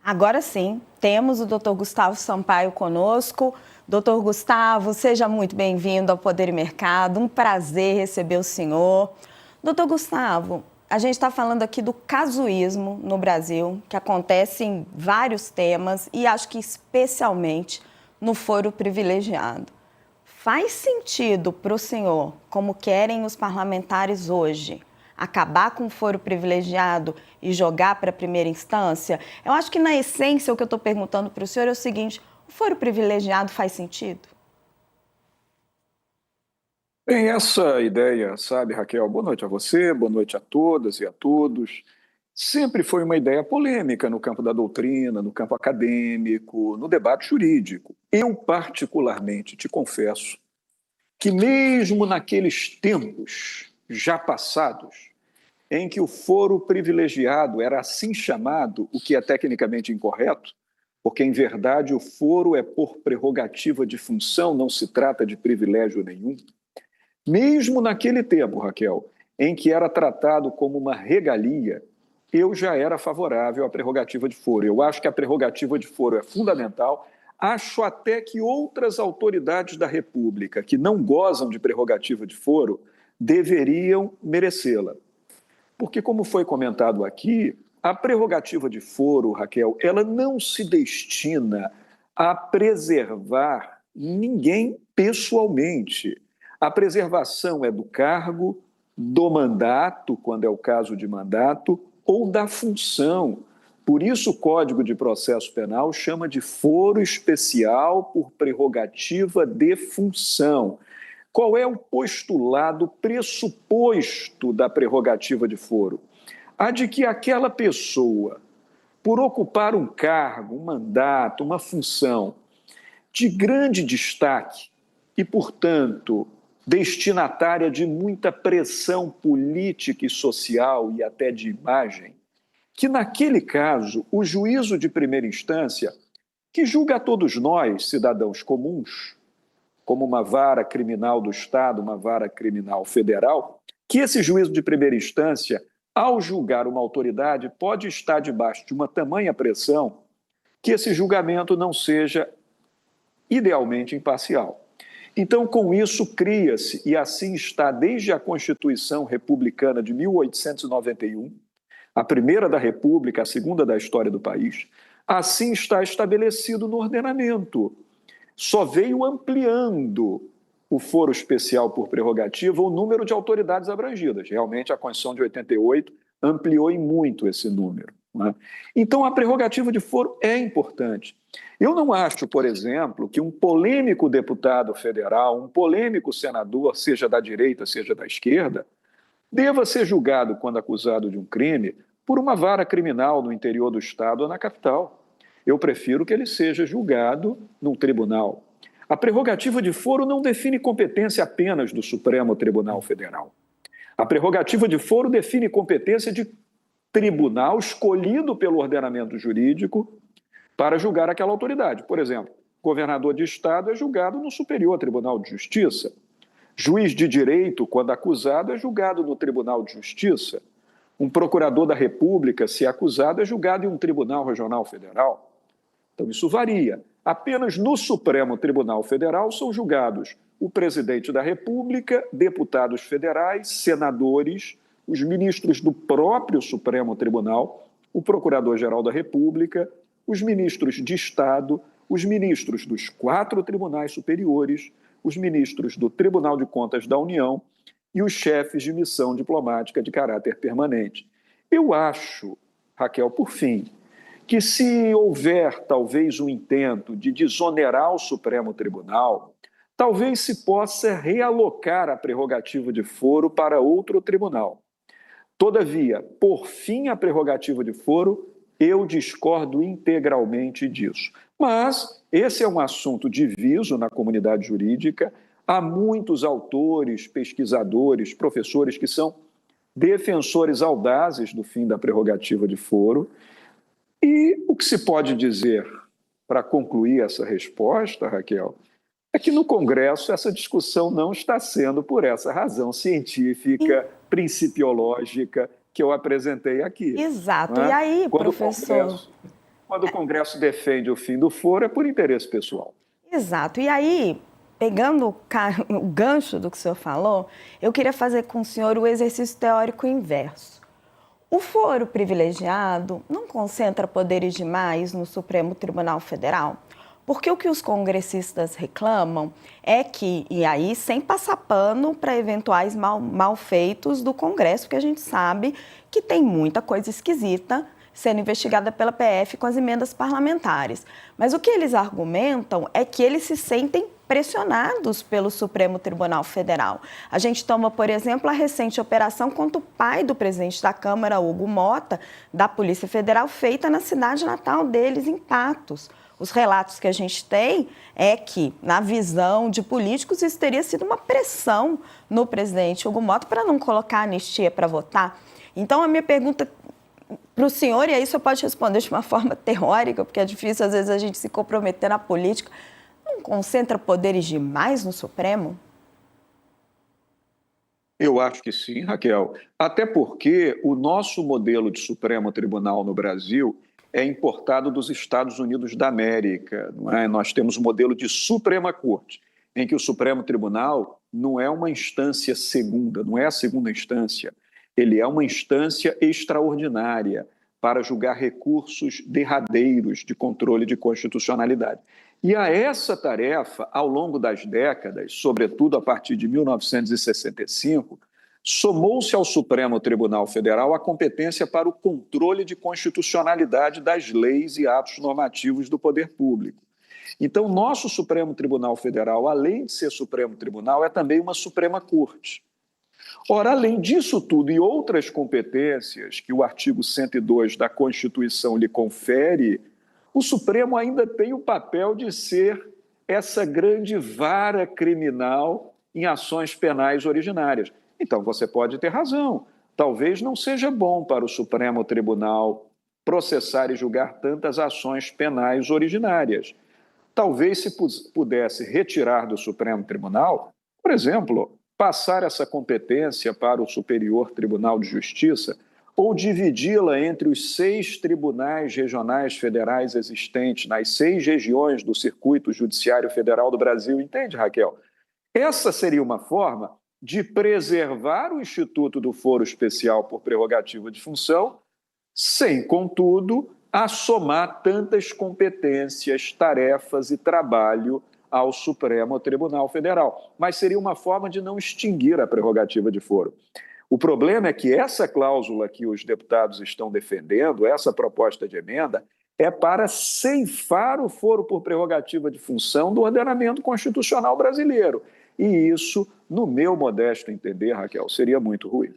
Agora sim, temos o Dr. Gustavo Sampaio conosco. Dr. Gustavo, seja muito bem-vindo ao Poder e Mercado. Um prazer receber o senhor. Dr. Gustavo, a gente está falando aqui do casuísmo no Brasil, que acontece em vários temas e acho que especialmente no foro privilegiado. Faz sentido para o senhor, como querem os parlamentares hoje, acabar com o foro privilegiado e jogar para a primeira instância? Eu acho que, na essência, o que eu estou perguntando para o senhor é o seguinte: o foro privilegiado faz sentido? Bem, essa ideia, sabe, Raquel, boa noite a você, boa noite a todas e a todos. Sempre foi uma ideia polêmica no campo da doutrina, no campo acadêmico, no debate jurídico. Eu, particularmente, te confesso que, mesmo naqueles tempos já passados, em que o foro privilegiado era assim chamado, o que é tecnicamente incorreto, porque, em verdade, o foro é por prerrogativa de função, não se trata de privilégio nenhum. Mesmo naquele tempo, Raquel, em que era tratado como uma regalia, eu já era favorável à prerrogativa de foro. Eu acho que a prerrogativa de foro é fundamental. Acho até que outras autoridades da República que não gozam de prerrogativa de foro deveriam merecê-la. Porque, como foi comentado aqui, a prerrogativa de foro, Raquel, ela não se destina a preservar ninguém pessoalmente. A preservação é do cargo, do mandato, quando é o caso de mandato, ou da função. Por isso, o Código de Processo Penal chama de foro especial por prerrogativa de função. Qual é o postulado, pressuposto da prerrogativa de foro? A de que aquela pessoa, por ocupar um cargo, um mandato, uma função de grande destaque e, portanto, destinatária de muita pressão política e social e até de imagem, que naquele caso o juízo de primeira instância, que julga a todos nós, cidadãos comuns, como uma vara criminal do Estado, uma vara criminal federal, que esse juízo de primeira instância, ao julgar uma autoridade, pode estar debaixo de uma tamanha pressão que esse julgamento não seja idealmente imparcial. Então, com isso, cria-se, e assim está desde a Constituição Republicana de 1891, a primeira da República, a segunda da história do país, assim está estabelecido no ordenamento. Só veio ampliando o foro especial por prerrogativa o número de autoridades abrangidas. Realmente, a Constituição de 88 ampliou em muito esse número, né? Então, a prerrogativa de foro é importante. Eu não acho, por exemplo, que um polêmico deputado federal, um polêmico senador, seja da direita, seja da esquerda, deva ser julgado, quando acusado de um crime, por uma vara criminal no interior do Estado ou na capital. Eu prefiro que ele seja julgado num tribunal. A prerrogativa de foro não define competência apenas do Supremo Tribunal Federal. A prerrogativa de foro define competência de tribunal escolhido pelo ordenamento jurídico para julgar aquela autoridade. Por exemplo, governador de Estado é julgado no Superior Tribunal de Justiça. Juiz de direito, quando acusado, é julgado no Tribunal de Justiça. Um procurador da República, se acusado, é julgado em um tribunal regional federal. Então, isso varia. Apenas no Supremo Tribunal Federal são julgados o presidente da República, deputados federais, senadores, os ministros do próprio Supremo Tribunal, o Procurador-Geral da República, os ministros de Estado, os ministros dos 4 tribunais superiores, os ministros do Tribunal de Contas da União e os chefes de missão diplomática de caráter permanente. Eu acho, Raquel, por fim, que se houver talvez um intento de desonerar o Supremo Tribunal, talvez se possa realocar a prerrogativa de foro para outro tribunal. Todavia, por fim à prerrogativa de foro, eu discordo integralmente disso. Mas esse é um assunto diviso na comunidade jurídica. Há muitos autores, pesquisadores, professores que são defensores audazes do fim da prerrogativa de foro. E o que se pode dizer, para concluir essa resposta, Raquel, é que no Congresso essa discussão não está sendo por essa razão científica, principiológica que eu apresentei aqui. Exato. Não E é? aí, Quando o professor, Congresso... Quando o Congresso defende o fim do foro, é por interesse pessoal. Exato. E aí, pegando o gancho do que o senhor falou, eu queria fazer com o senhor o exercício teórico inverso. O foro privilegiado não concentra poderes demais no Supremo Tribunal Federal? Porque o que os congressistas reclamam é que, e aí sem passar pano para eventuais malfeitos do Congresso, porque a gente sabe que tem muita coisa esquisita sendo investigada pela PF com as emendas parlamentares. Mas o que eles argumentam é que eles se sentem pressionados pelo Supremo Tribunal Federal. A gente toma, por exemplo, a recente operação contra o pai do presidente da Câmara, Hugo Mota, da Polícia Federal, feita na cidade natal deles, em Patos. Os relatos que a gente tem é que, na visão de políticos, isso teria sido uma pressão no presidente Hugo Mota para não colocar anistia para votar. Então, a minha pergunta para o senhor, e aí o senhor pode responder de uma forma teórica, porque é difícil, às vezes, a gente se comprometer na política, não concentra poderes demais no Supremo? Eu acho que sim, Raquel. Até porque o nosso modelo de Supremo Tribunal no Brasil é importado dos Estados Unidos da América, não é? Nós temos o modelo de Suprema Corte, em que o Supremo Tribunal não é uma instância segunda, não é a segunda instância, ele é uma instância extraordinária para julgar recursos derradeiros de controle de constitucionalidade. E a essa tarefa, ao longo das décadas, sobretudo a partir de 1965, somou-se ao Supremo Tribunal Federal a competência para o controle de constitucionalidade das leis e atos normativos do poder público. Então, nosso Supremo Tribunal Federal, além de ser Supremo Tribunal, é também uma Suprema Corte. Ora, além disso tudo e outras competências que o artigo 102 da Constituição lhe confere, o Supremo ainda tem o papel de ser essa grande vara criminal em ações penais originárias. Então, você pode ter razão. Talvez não seja bom para o Supremo Tribunal processar e julgar tantas ações penais originárias. Talvez se pudesse retirar do Supremo Tribunal, por exemplo, passar essa competência para o Superior Tribunal de Justiça ou dividi-la entre os 6 tribunais regionais federais existentes nas 6 regiões do Circuito Judiciário Federal do Brasil. Entende, Raquel? Essa seria uma forma de preservar o Instituto do Foro Especial por prerrogativa de função, sem, contudo, assomar tantas competências, tarefas e trabalho ao Supremo Tribunal Federal. Mas seria uma forma de não extinguir a prerrogativa de foro. O problema é que essa cláusula que os deputados estão defendendo, essa proposta de emenda, é para ceifar o foro por prerrogativa de função do ordenamento constitucional brasileiro. E isso, no meu modesto entender, Raquel, seria muito ruim.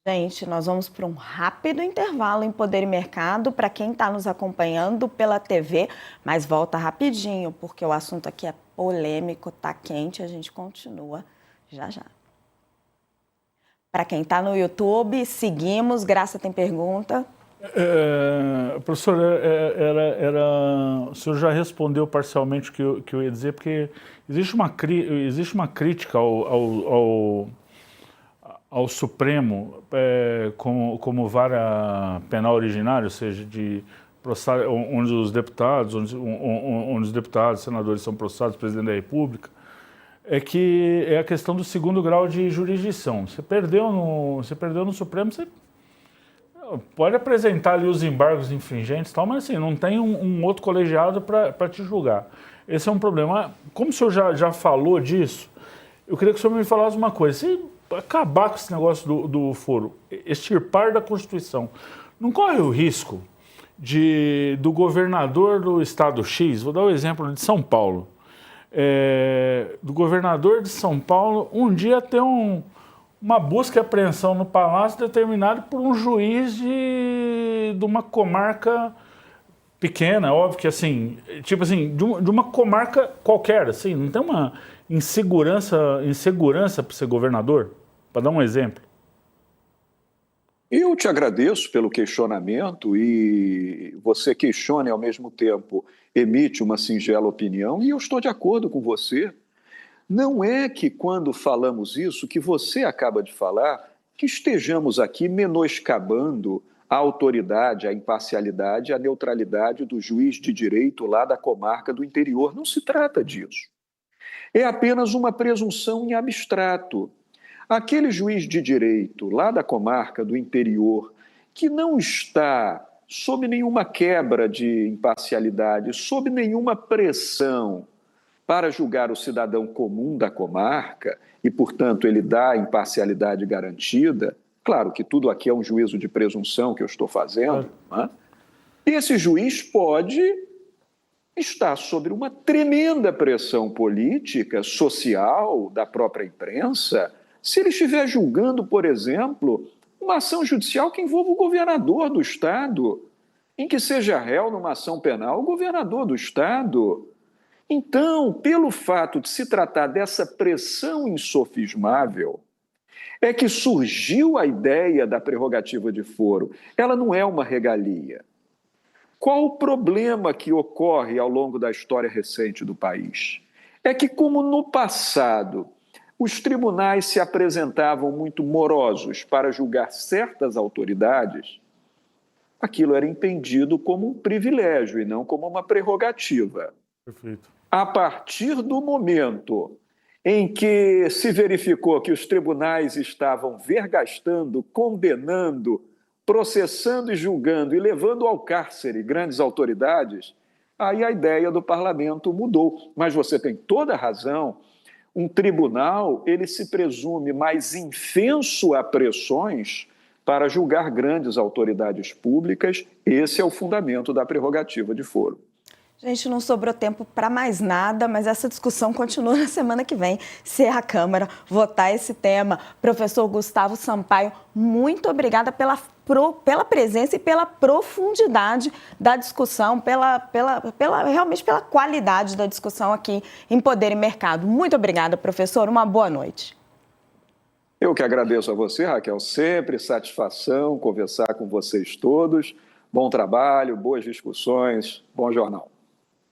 Gente, nós vamos para um rápido intervalo em Poder e Mercado para quem está nos acompanhando pela TV, mas volta rapidinho, porque o assunto aqui é polêmico, tá quente, a gente continua já já. Para quem está no YouTube, seguimos. Graça tem pergunta. Professor, o senhor já respondeu parcialmente o que eu ia dizer, porque existe uma crítica ao Supremo como vara penal originária, ou seja, onde os deputados, senadores são processados, presidente da República, que é a questão do segundo grau de jurisdição. Você perdeu no Supremo, você pode apresentar ali os embargos infringentes e tal, mas assim, não tem um outro colegiado para te julgar. Esse é um problema. Como o senhor já falou disso, eu queria que o senhor me falasse uma coisa. Se acabar com esse negócio do foro, extirpar da Constituição, não corre o risco do governador do estado X, vou dar o exemplo de São Paulo, do governador de São Paulo um dia ter uma busca e apreensão no Palácio determinado por um juiz de uma comarca pequena, óbvio que assim, tipo assim, de uma comarca qualquer, assim, não tem uma insegurança para ser governador, para dar um exemplo. Eu te agradeço pelo questionamento e você questiona e ao mesmo tempo emite uma singela opinião e eu estou de acordo com você. Não é que quando falamos isso que você acaba de falar, que estejamos aqui menoscabando a autoridade, a imparcialidade, a neutralidade do juiz de direito lá da comarca do interior. Não se trata disso. É apenas uma presunção em abstrato. Aquele juiz de direito lá da comarca do interior que não está sob nenhuma quebra de imparcialidade, sob nenhuma pressão para julgar o cidadão comum da comarca e, portanto, ele dá a imparcialidade garantida. Claro que tudo aqui é um juízo de presunção que eu estou fazendo. Né? Esse juiz pode estar sob uma tremenda pressão política, social, da própria imprensa, se ele estiver julgando, por exemplo, uma ação judicial que envolva o governador do Estado, em que seja réu numa ação penal o governador do Estado. Então, pelo fato de se tratar dessa pressão insofismável, é que surgiu a ideia da prerrogativa de foro. Ela não é uma regalia. Qual o problema que ocorre ao longo da história recente do país? É que, como no passado os tribunais se apresentavam muito morosos para julgar certas autoridades, aquilo era entendido como um privilégio e não como uma prerrogativa. Perfeito. A partir do momento em que se verificou que os tribunais estavam vergastando, condenando, processando e julgando e levando ao cárcere grandes autoridades, aí a ideia do parlamento mudou. Mas você tem toda a razão, um tribunal, ele se presume mais infenso a pressões para julgar grandes autoridades públicas. Esse é o fundamento da prerrogativa de foro. Gente, não sobrou tempo para mais nada, mas essa discussão continua na semana que vem, se a Câmara votar esse tema. Professor Gustavo Sampaio, muito obrigada pela presença e pela profundidade da discussão, realmente pela qualidade da discussão aqui em Poder e Mercado. Muito obrigada, professor. Uma boa noite. Eu que agradeço a você, Raquel. Sempre satisfação conversar com vocês todos. Bom trabalho, boas discussões, bom jornal.